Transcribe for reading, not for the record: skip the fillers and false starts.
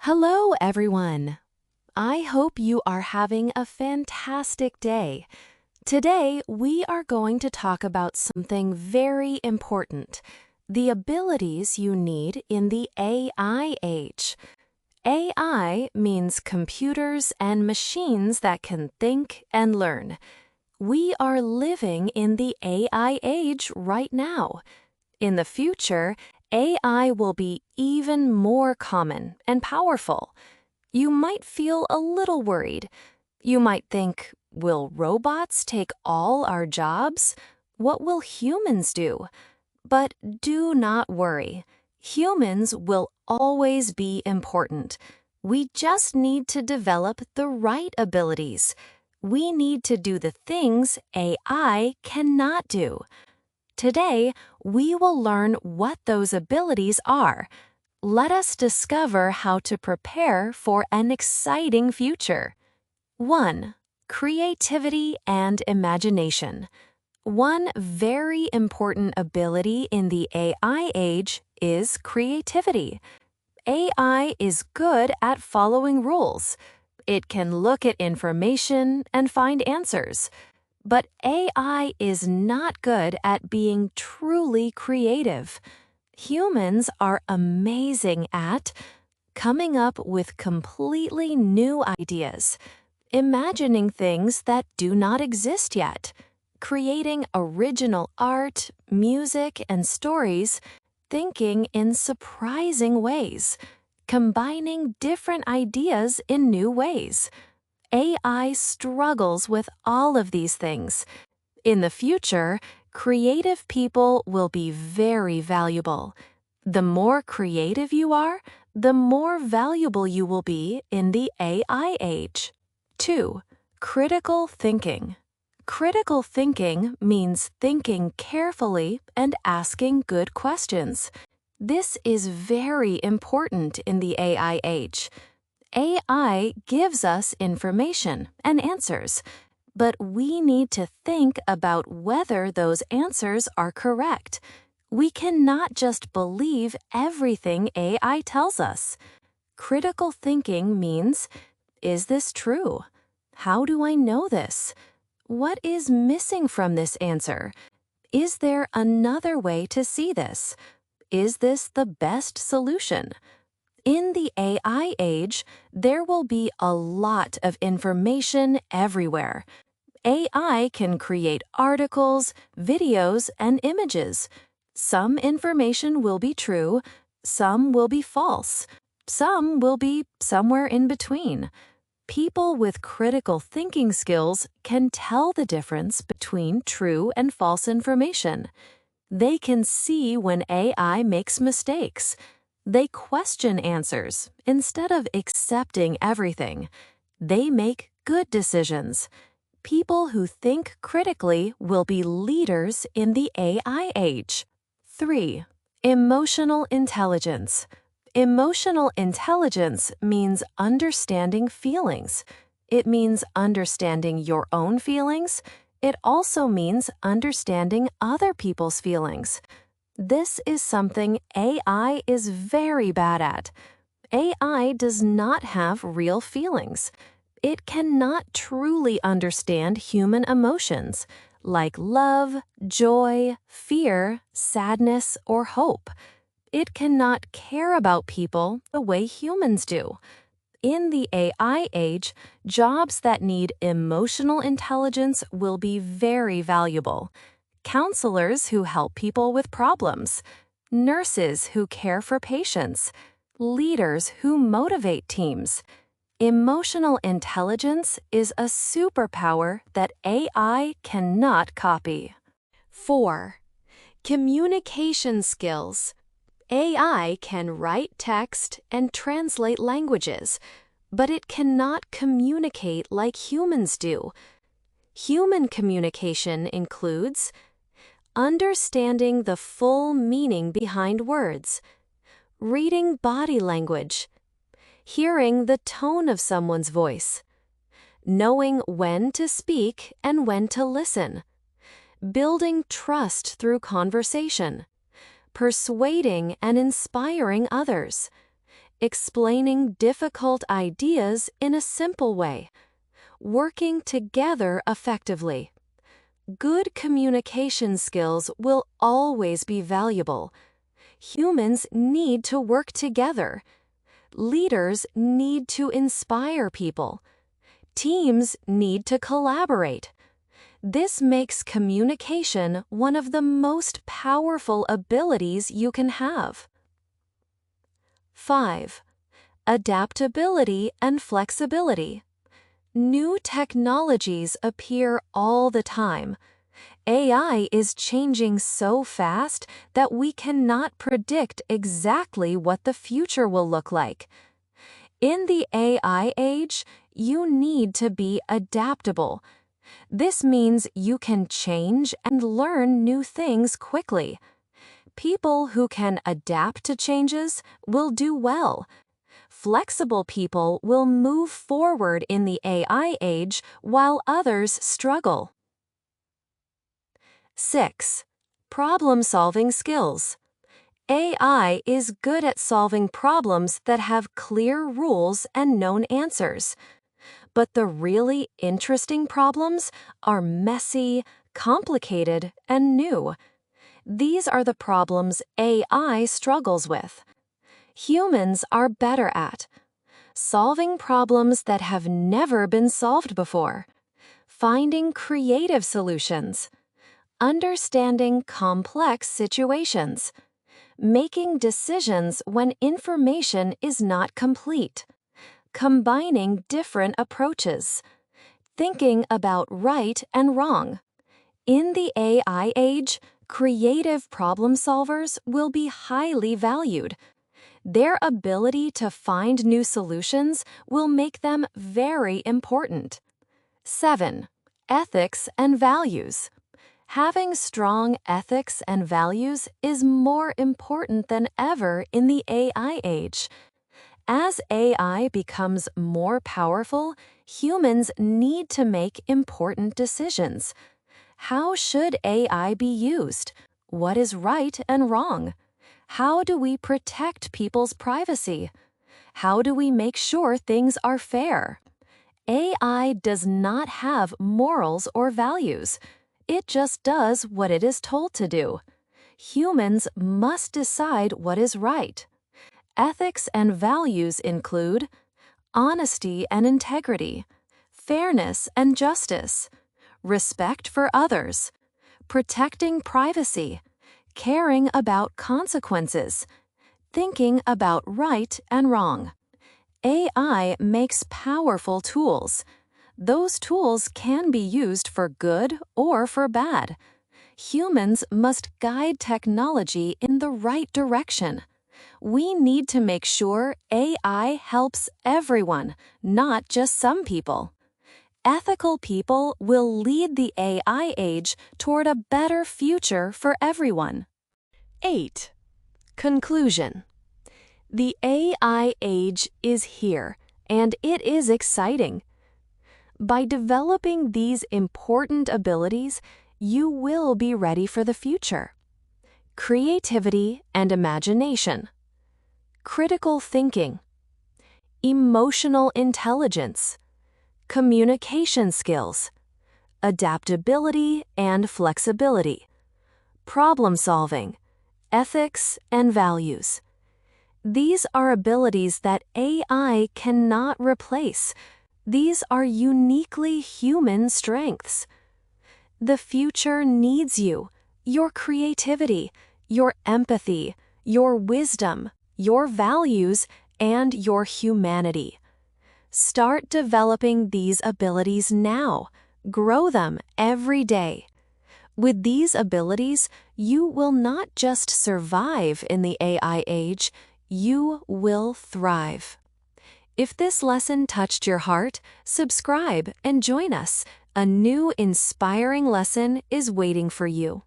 Hello, everyone. I hope you are having a fantastic day. Today, we are going to talk about something very important, the abilities you need in the AI age. AI means computers and machines that can think and learn. We are living in the AI age right now. In the future, AI will be even more common and powerful. You might feel a little worried. You might think, will robots take all our jobs? What will humans do? But do not worry. Humans will always be important. We just need to develop the right abilities. We need to do the things AI cannot do. Today, we will learn what those abilities are. Let us discover how to prepare for an exciting future. 1. Creativity and imagination. One very important ability in the AI age is creativity. AI is good at following rules. It can look at information and find answers. But AI is not good at being truly creative. Humans are amazing at coming up with completely new ideas, imagining things that do not exist yet, creating original art, music, and stories, thinking in surprising ways, combining different ideas in new ways. AI struggles with all of these things. In the future, creative people will be very valuable. The more creative you are, the more valuable you will be in the AI age. 2. Critical thinking. Critical thinking means thinking carefully and asking good questions. This is very important in the AI age. AI gives us information and answers, but we need to think about whether those answers are correct. We cannot just believe everything AI tells us. Critical thinking means, is this true? How do I know this? What is missing from this answer? Is there another way to see this? Is this the best solution? In the AI age, there will be a lot of information everywhere. AI can create articles, videos, and images. Some information will be true, some will be false, some will be somewhere in between. People with critical thinking skills can tell the difference between true and false information. They can see when AI makes mistakes. They question answers instead of accepting everything. They make good decisions. People who think critically will be leaders in the AI age. 3. Emotional intelligence. Emotional intelligence means understanding feelings. It means understanding your own feelings. It also means understanding other people's feelings. This is something AI is very bad at. AI does not have real feelings. It cannot truly understand human emotions, like love, joy, fear, sadness, or hope. It cannot care about people the way humans do. In the AI age, jobs that need emotional intelligence will be very valuable. Counselors who help people with problems, nurses who care for patients, leaders who motivate teams. Emotional intelligence is a superpower that AI cannot copy. 4. Communication skills. AI can write text and translate languages, but it cannot communicate like humans do. Human communication includes understanding the full meaning behind words, reading body language, hearing the tone of someone's voice, knowing when to speak and when to listen, building trust through conversation, persuading and inspiring others, explaining difficult ideas in a simple way, working together effectively. Good communication skills will always be valuable. Humans need to work together. Leaders need to inspire people. Teams need to collaborate. This makes communication one of the most powerful abilities you can have. 5. Adaptability and flexibility. New technologies appear all the time. AI is changing so fast that we cannot predict exactly what the future will look like. In the AI age, you need to be adaptable. This means you can change and learn new things quickly. People who can adapt to changes will do well. Flexible people will move forward in the AI age while others struggle. 6. Problem-solving skills. AI is good at solving problems that have clear rules and known answers. But the really interesting problems are messy, complicated, and new. These are the problems AI struggles with. Humans are better at solving problems that have never been solved before, finding creative solutions, understanding complex situations, making decisions when information is not complete, combining different approaches, thinking about right and wrong. In the AI age, creative problem solvers will be highly valued. Their ability to find new solutions will make them very important. 7. Ethics and values. Having strong ethics and values is more important than ever in the AI age. As AI becomes more powerful, humans need to make important decisions. How should AI be used? What is right and wrong? How do we protect people's privacy? How do we make sure things are fair? AI does not have morals or values. It just does what it is told to do. Humans must decide what is right. Ethics and values include honesty and integrity, fairness and justice, respect for others, protecting privacy, caring about consequences, thinking about right and wrong. AI makes powerful tools. Those tools can be used for good or for bad. Humans must guide technology in the right direction. We need to make sure AI helps everyone, not just some people. Ethical people will lead the AI age toward a better future for everyone. 8. Conclusion. The AI age is here, and it is exciting. By developing these important abilities, you will be ready for the future. Creativity and imagination, critical thinking, emotional intelligence, communication skills, adaptability and flexibility, problem solving, ethics and values. These are abilities that AI cannot replace. These are uniquely human strengths. The future needs you, your creativity, your empathy, your wisdom, your values, and your humanity. Start developing these abilities now. Grow them every day. With these abilities, you will not just survive in the AI age, you will thrive. If this lesson touched your heart, subscribe and join us. A new inspiring lesson is waiting for you.